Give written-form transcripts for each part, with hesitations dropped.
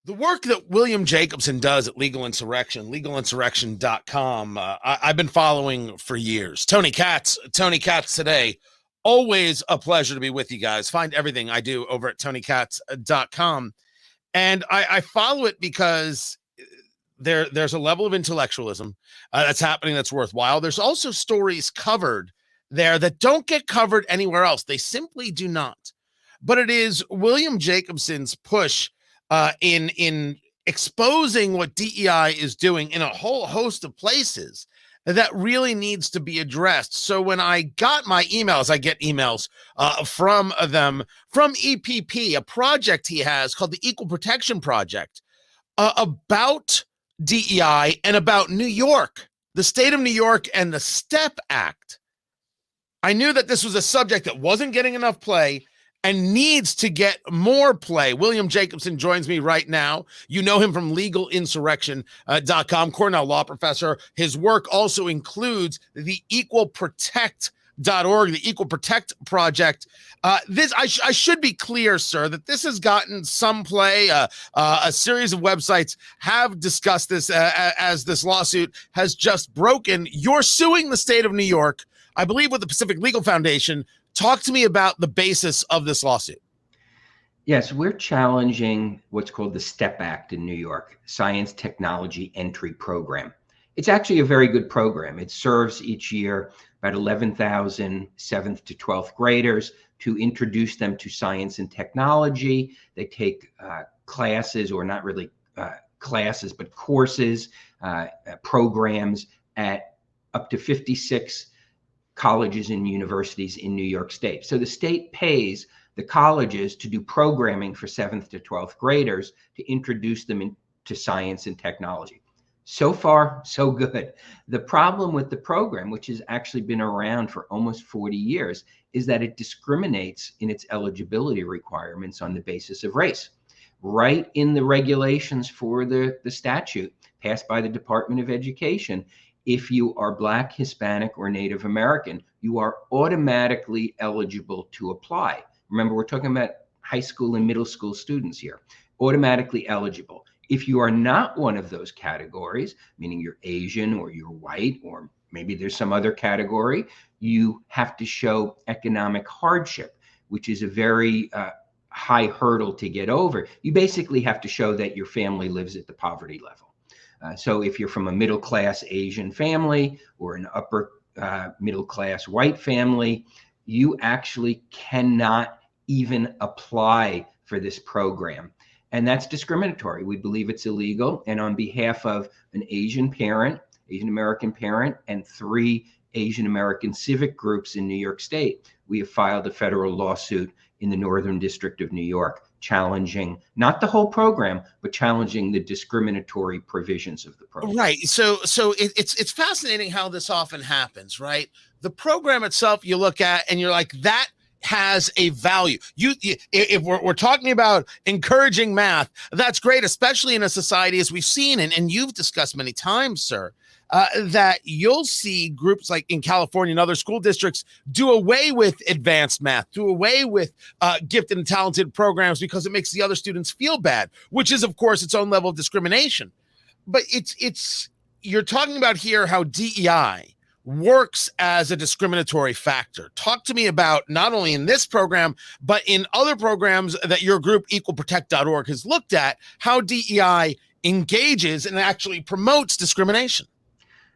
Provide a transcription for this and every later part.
The work that William Jacobson does at Legal Insurrection, legalinsurrection.com, I've been following for years. Tony Katz today. Always a pleasure to be with you guys. Find everything I do over at tonykatz.com. And I follow it because there's a level of intellectualism that's happening that's worthwhile. There's also stories covered there that don't get covered anywhere else. They simply do not. But it is William Jacobson's push in exposing what DEI is doing in a whole host of places that really needs to be addressed. So when I got my emails, I get emails from them, from EPP, a project he has called the Equal Protection Project, about DEI and about New York, the state of New York and the STEP Act. I knew that this was a subject that wasn't getting enough play and needs to get more play. William Jacobson joins me right now. You know him from legalinsurrection.com, Cornell law professor. His work also includes the equalprotect.org, the Equal Protect Project. I should be clear, sir, that this has gotten some play. A series of websites have discussed this as this lawsuit has just broken. You're suing the state of New York, I believe, with the Pacific Legal Foundation. Talk to me about the basis of this lawsuit. Yes, we're challenging what's called the STEP Act in New York, Science Technology Entry Program. It's actually a very good program. It serves each year about 11,000 7th to 12th graders to introduce them to science and technology. They take classes, or not really classes, but courses, programs at up to 56 colleges and universities in New York State. So the state pays the colleges to do programming for 7th to 12th graders to introduce them into science and technology. So far, so good. The problem with the program, which has actually been around for almost 40 years, is that it discriminates in its eligibility requirements on the basis of race. Right in the regulations for the statute passed by the Department of Education, if you are Black, Hispanic, or Native American, you are automatically eligible to apply. Remember, we're talking about high school and middle school students here. Automatically eligible. If you are not one of those categories, meaning you're Asian or you're white, or maybe there's some other category, you have to show economic hardship, which is a very high hurdle to get over. You basically have to show that your family lives at the poverty level. So if you're from a middle-class Asian family or an upper middle-class white family, you actually cannot even apply for this program. And that's discriminatory. We believe it's illegal. And on behalf of an Asian parent, Asian American parent, and 3 Asian American civic groups in New York State, we have filed a federal lawsuit in the Northern District of New York, challenging not the whole program, but challenging the discriminatory provisions of the program. Right. So it's fascinating how this often happens, right? The program itself you look at and you're like, that has a value. If we're talking about encouraging math, that's great, especially in a society as we've seen, and you've discussed many times, sir, that you'll see groups like in California and other school districts do away with advanced math, do away with gifted and talented programs because it makes the other students feel bad, which is, of course, its own level of discrimination. But you're talking about here how DEI works as a discriminatory factor. Talk to me about, not only in this program, but in other programs that your group, equalprotect.org, has looked at, how DEI engages and actually promotes discrimination.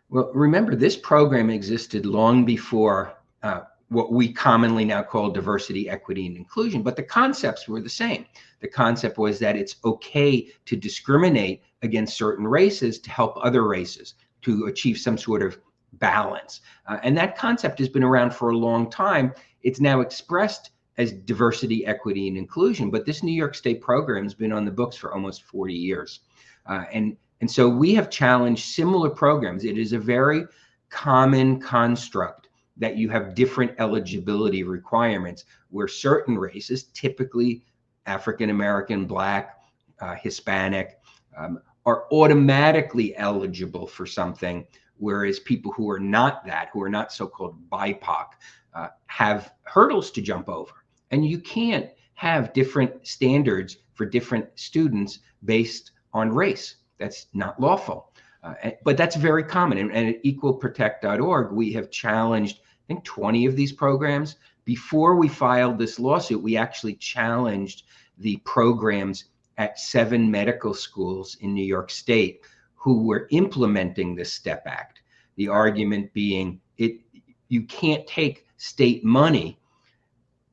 Well, remember, this program existed long before what we commonly now call diversity, equity, and inclusion, but the concepts were the same. The concept was that it's okay to discriminate against certain races to help other races, to achieve some sort of balance. And that concept has been around for a long time. It's now expressed as diversity, equity, and inclusion, but this New York State program has been on the books for almost 40 years. And so we have challenged similar programs. It is a very common construct that you have different eligibility requirements where certain races, typically African American, Black, Hispanic, are automatically eligible for something, whereas people who are not that, who are not so-called BIPOC, have hurdles to jump over. And you can't have different standards for different students based on race. That's not lawful. But that's very common. And at equalprotect.org, we have challenged, I think, 20 of these programs. Before we filed this lawsuit, we actually challenged the programs at 7 medical schools in New York State who were implementing the STEP Act. The argument being, you can't take state money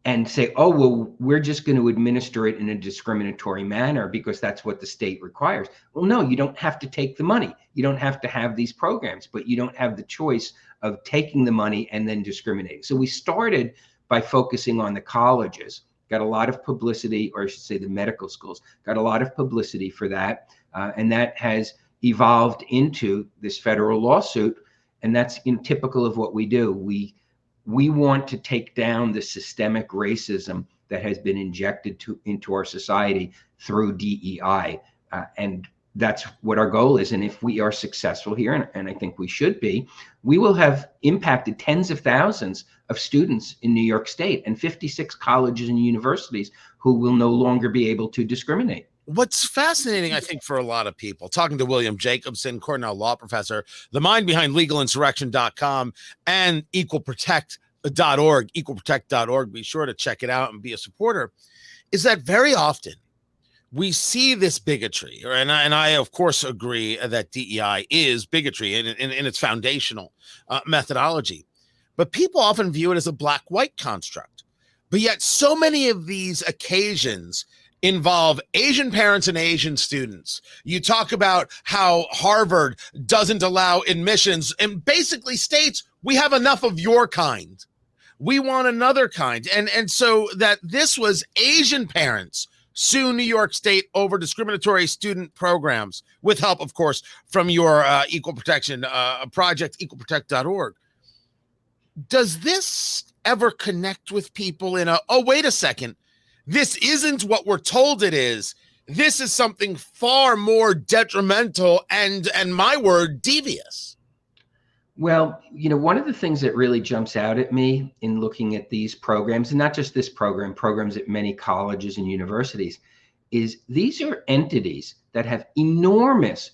and say, oh, well, we're just going to administer it in a discriminatory manner because that's what the state requires. Well, no, you don't have to take the money. You don't have to have these programs, but you don't have the choice of taking the money and then discriminating. So we started by focusing on the colleges, got a lot of publicity, or I should say the medical schools, got a lot of publicity for that. And that has evolved into this federal lawsuit. And that's typical of what we do. We want to take down the systemic racism that has been injected into our society through DEI. And that's what our goal is. And if we are successful here, and I think we should be, we will have impacted tens of thousands of students in New York State and 56 colleges and universities who will no longer be able to discriminate. What's fascinating, I think, for a lot of people, talking to William Jacobson, Cornell law professor, the mind behind legalinsurrection.com and equalprotect.org, be sure to check it out and be a supporter, is that very often we see this bigotry, and I of course agree that DEI is bigotry in its foundational methodology, but people often view it as a black-white construct. But yet so many of these occasions involve Asian parents and Asian students. You talk about how Harvard doesn't allow admissions and basically states, we have enough of your kind. We want another kind. And so that this was Asian parents sue New York State over discriminatory student programs with help, of course, from your equal protection project, equalprotect.org. Does this ever connect with people in oh, wait a second, this isn't what we're told it is. This is something far more detrimental and my word, devious? Well, one of the things that really jumps out at me in looking at these programs, and not just this program, programs at many colleges and universities, is these are entities that have enormous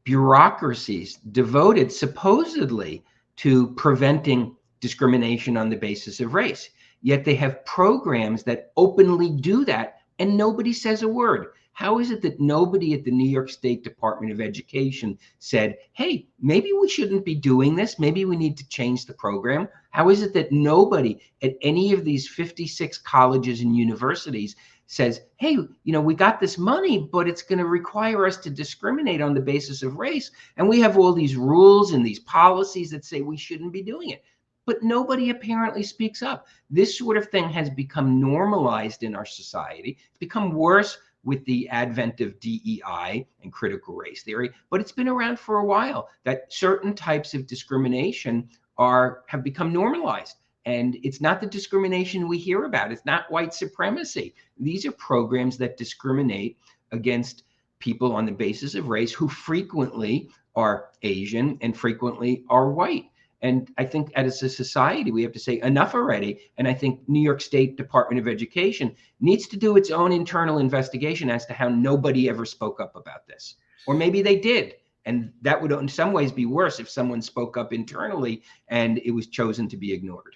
bureaucracies devoted supposedly to preventing discrimination on the basis of race. Yet they have programs that openly do that, and nobody says a word. How is it that nobody at the New York State Department of Education said, hey, maybe we shouldn't be doing this. Maybe we need to change the program? How is it that nobody at any of these 56 colleges and universities says, hey, we got this money, but it's going to require us to discriminate on the basis of race. And we have all these rules and these policies that say we shouldn't be doing it. But nobody apparently speaks up. This sort of thing has become normalized in our society. It's become worse with the advent of DEI and critical race theory, but it's been around for a while that certain types of discrimination have become normalized. And it's not the discrimination we hear about. It's not white supremacy. These are programs that discriminate against people on the basis of race who frequently are Asian and frequently are white. And I think as a society, we have to say enough already. And I think New York State Department of Education needs to do its own internal investigation as to how nobody ever spoke up about this. Or maybe they did. And that would in some ways be worse if someone spoke up internally and it was chosen to be ignored.